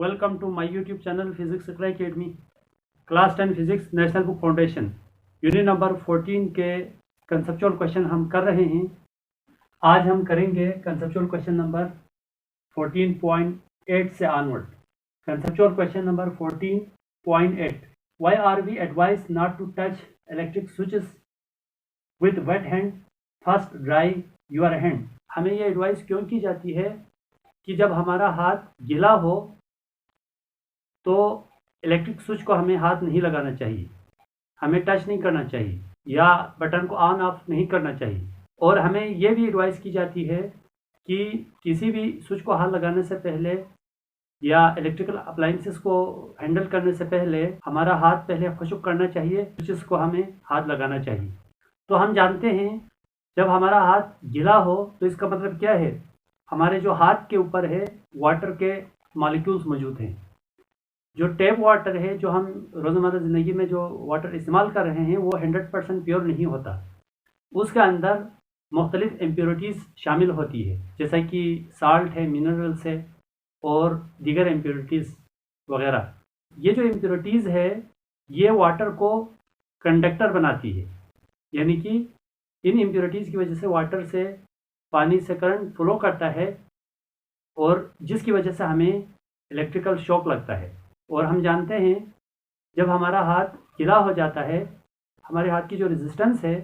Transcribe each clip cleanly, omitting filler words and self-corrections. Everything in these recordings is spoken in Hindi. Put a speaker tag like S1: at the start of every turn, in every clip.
S1: Welcome to my YouTube channel physics academy. Class 10 physics national book foundation unit number 14 के कंसेप्चुअल क्वेश्चन हम कर रहे हैं। आज हम करेंगे कंसेप्चुअल क्वेश्चन नंबर 14.8 से onward. Conceptual question number 14.8, why are we advise not to touch electric switches with wet hand, first dry your hand. हमें ये एडवाइस क्यों की जाती है कि जब हमारा हाथ गीला हो तो इलेक्ट्रिक स्विच को हमें हाथ नहीं लगाना चाहिए, हमें टच नहीं करना चाहिए या बटन को ऑन ऑफ नहीं करना चाहिए। और हमें ये भी एडवाइस की जाती है कि किसी भी स्विच को हाथ लगाने से पहले या इलेक्ट्रिकल अप्लायंसेस को हैंडल करने से पहले हमारा हाथ पहले खुशक करना चाहिए, स्विचेस को हमें हाथ लगाना चाहिए। तो हम जानते हैं जब हमारा हाथ गीला हो तो इसका मतलब क्या है, हमारे जो हाथ के ऊपर है वाटर के मॉलिक्यूल्स मौजूद हैं। जो टैप वाटर है, जो हम रोज़मर्रा ज़िंदगी में जो वाटर इस्तेमाल कर रहे हैं, वो 100% प्योर नहीं होता। उसके अंदर मुख्तलिफ इम्प्योरिटीज़ शामिल होती है, जैसा कि साल्ट है, मिनरल्स है और दीगर इम्प्योरिटीज़ वगैरह। ये जो इम्प्योरिटीज़ है ये वाटर को कंडक्टर बनाती है, यानी कि इन इम्प्योरिटीज़ की वजह से वाटर से पानी से करंट फ्लो करता है और जिसकी वजह से हमें इलेक्ट्रिकल शॉक लगता है। और हम जानते हैं जब हमारा हाथ गीला हो जाता है, हमारे हाथ की जो रेजिस्टेंस है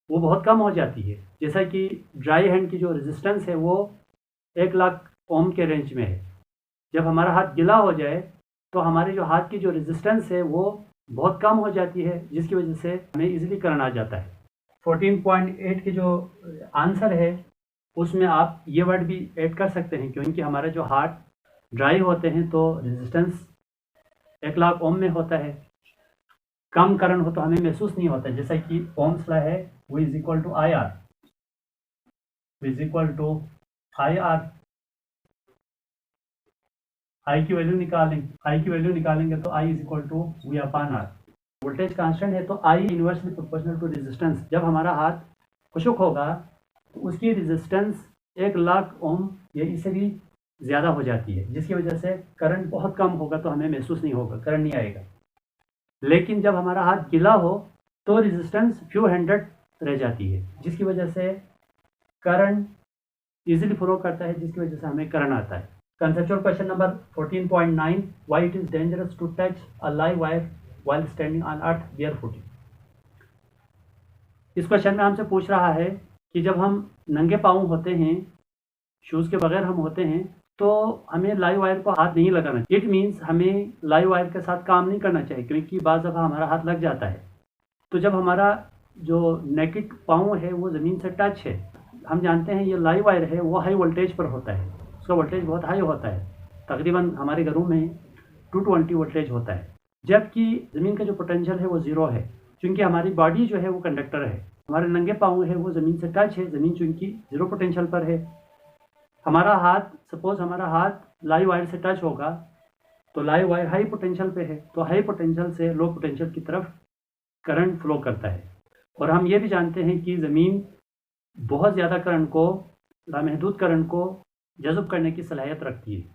S1: वो बहुत कम हो जाती है। जैसा कि ड्राई हैंड की जो रेजिस्टेंस है वो 1,00,000 ओम के रेंज में है। जब हमारा हाथ गीला हो जाए तो हमारे जो हाथ की जो रेजिस्टेंस है वो बहुत कम हो जाती है, जिसकी वजह से हमें इजीली करंट आ जाता है। 14.8 के जो आंसर है उसमें आप ये वर्ड भी ऐड कर सकते हैं, क्योंकि हमारे जो हाथ ड्राई होते हैं तो रेजिस्टेंस 1,00,000 ओम में होता है। कम करंट हो तो हमें महसूस नहीं होता, जैसा कि ओम्स लॉ है वो is equal to I R, I की वैल्यू निकालेंगे तो I is equal to V upon R. Voltage constant है तो I inversely proportional to resistance. जब हमारा हाथ खुशक होगा तो उसकी रेजिस्टेंस 1,00,000 ओम या इससे भी ज़्यादा हो जाती है, जिसकी वजह से करंट बहुत कम होगा तो हमें महसूस नहीं होगा, करंट नहीं आएगा। लेकिन जब हमारा हाथ गीला हो तो रेजिस्टेंस फ्यू हंड्रेड रह जाती है, जिसकी वजह से करंट इजीली फ्लो करता है, जिसकी वजह से हमें करंट आता है। Conceptual question number 14.9, why it is dangerous to touch a live wire while standing on earth barefoot. इस क्वेश्चन में हमसे पूछ रहा है कि जब हम नंगे पाँव होते हैं, शूज़ के बगैर हम होते हैं, तो हमें लाइव वायर को हाथ नहीं लगाना। इट मीन्स हमें लाइव वायर के साथ काम नहीं करना चाहिए, क्योंकि बाज़ दफ़ा हमारा हाथ लग जाता है। तो जब हमारा जो नेकेड पाँव है वो ज़मीन से टच है, हम जानते हैं ये लाइव वायर है, वो हाई वोल्टेज पर होता है, उसका वोल्टेज बहुत हाई होता है, तकरीबन हमारे घरों में 220 वोल्टेज होता है। जबकि ज़मीन का जो पोटेंशियल है वो ज़ीरो है, क्योंकि हमारी बॉडी जो है वो कंडक्टर है। हमारे नंगे पाँव है वो ज़मीन से टच है, ज़मीन चूँकि ज़ीरो पोटेंशियल पर है। हमारा हाथ, सपोज हमारा हाथ लाइव वायर से टच होगा तो लाइव वायर हाई पोटेंशियल पे है, तो हाई पोटेंशियल से लो पोटेंशियल की तरफ करंट फ्लो करता है। और हम ये भी जानते हैं कि ज़मीन बहुत ज़्यादा करंट को, लामहदूद करंट को जज़ब करने की सलाहियत रखती है।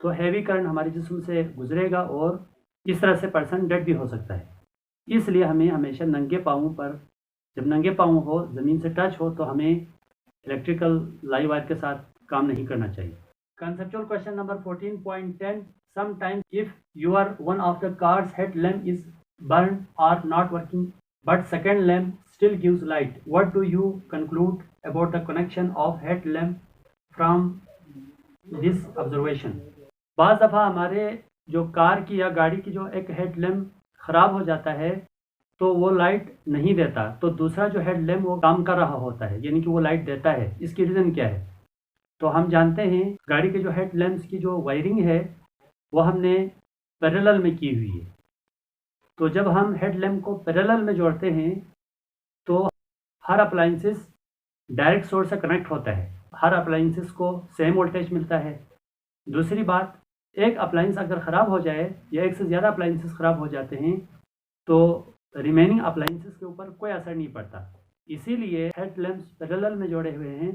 S1: तो हैवी करंट हमारे जिस्म से गुजरेगा और इस तरह से पर्सन डेड भी हो सकता है। इसलिए हमें हमेशा नंगे पाँव पर, जब नंगे पाँव हो, ज़मीन से टच हो, तो हमें इलेक्ट्रिकल लाइव वायर के साथ काम नहीं करना चाहिए। Conceptual question number 14.10, sometimes if your one of the cars head lamp is burn or not working but second lamp still gives light, what do you conclude about the connection of head lamp from this observation. बाज़ दफ़ा हमारे जो कार की या गाड़ी की जो एक हेड लैम्प ख़राब हो जाता है तो वो लाइट नहीं देता, तो दूसरा जो हेड लैम्प वो काम कर रहा होता है, यानी कि वो लाइट देता है। इसकी रीज़न क्या है? तो हम जानते हैं गाड़ी के जो हेड लैम्प्स की जो वायरिंग है वो हमने पैरेलल में की हुई है। तो जब हम हेड लैम्प को पैरेलल में जोड़ते हैं तो हर अप्लायंसेस डायरेक्ट सोर्स से कनेक्ट होता है, हर अप्लायंसेस को सेम वोल्टेज मिलता है। दूसरी बात, एक अप्लायंस अगर ख़राब हो जाए या एक से ज़्यादा अप्लायंसेस ख़राब हो जाते हैं तो रिमेनिंग अप्लायंसेस के ऊपर कोई असर नहीं पड़ता। इसीलिए हेड लैम्प्स पैरेलल में जोड़े हुए हैं,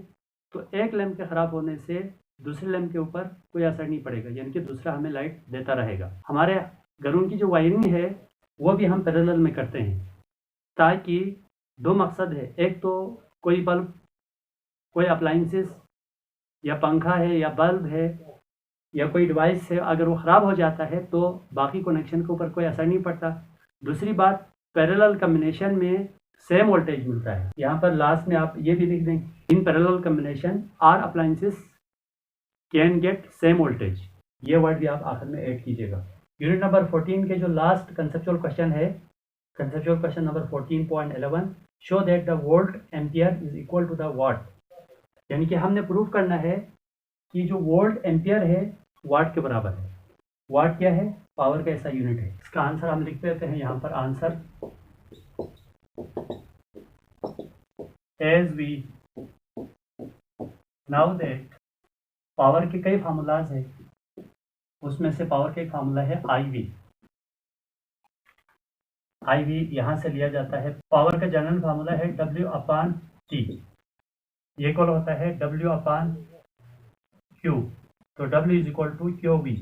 S1: तो एक लैम्प के ख़राब होने से दूसरे लैंप के ऊपर कोई असर नहीं पड़ेगा, यानी कि दूसरा हमें लाइट देता रहेगा। हमारे घरों की जो वायरिंग है वो भी हम पैरेलल में करते हैं, ताकि दो मकसद है, एक तो कोई बल्ब, कोई अप्लाइंसेस या पंखा है या बल्ब है या कोई डिवाइस है, अगर वो ख़राब हो जाता है तो बाकी कनेक्शन के ऊपर कोई असर नहीं पड़ता। दूसरी बात, पैरेलल कम्बिनेशन में सेम वोल्टेज मिलता है। यहाँ पर लास्ट में आप ये भी लिख दें, in parallel combination are appliances can get same voltage, ये वर्ड भी आप आखिर में ऐड कीजिएगा। यूनिट नंबर 14 के जो लास्ट कंसेप्चुअल क्वेश्चन है, conceptual question number 14.11, show that the volt ampere is equal to the watt, यानी कि हमने प्रूव करना है कि जो वोल्ट एम्पियर है वाट के बराबर है। वाट क्या है? पावर का ऐसा यूनिट है। इसका आंसर हम लिख देते हैं यहाँ पर, answer as we know that, power के कई फार्मूलाज है, उसमें से पावर का एक फार्मूला है IV। IV यहाँ से लिया जाता है। पावर का जनरल फार्मूला है W/T, ये इक्वल होता है W/Q, तो W is equal to QV,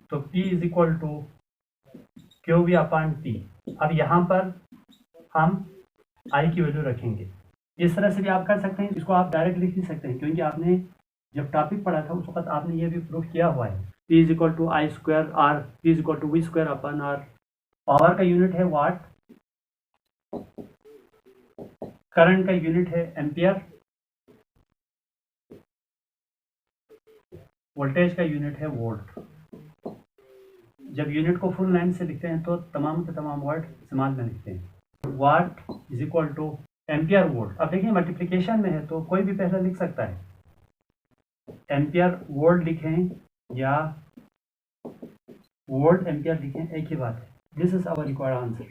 S1: तो P is equal to QV/T। अब यहाँ पर हम I की वैल्यू रखेंगे। इस तरह से भी आप कर सकते हैं, इसको आप डायरेक्ट लिख नहीं सकते हैं, क्योंकि आपने जब टॉपिक पढ़ा था उस वक्त आपने ये भी प्रूफ किया हुआ है। P is equal to I square R, P is equal to V square. Power का यूनिट है वाट, करंट का यूनिट है एम्पियर, वोल्टेज का यूनिट है वोल्ट। जब यूनिट को फुल लाइन से लिखते हैं तो तमाम के तमाम वर्ड इस्तेमाल में लिखते हैं। What is equal two ampere volt. अब देखिए मल्टीप्लिकेशन में है तो कोई भी पहले लिख सकता है, एम्पियर वोल्ट लिखें या वोल्ट एम्पियर लिखें, एक ही बात है। This is our required answer.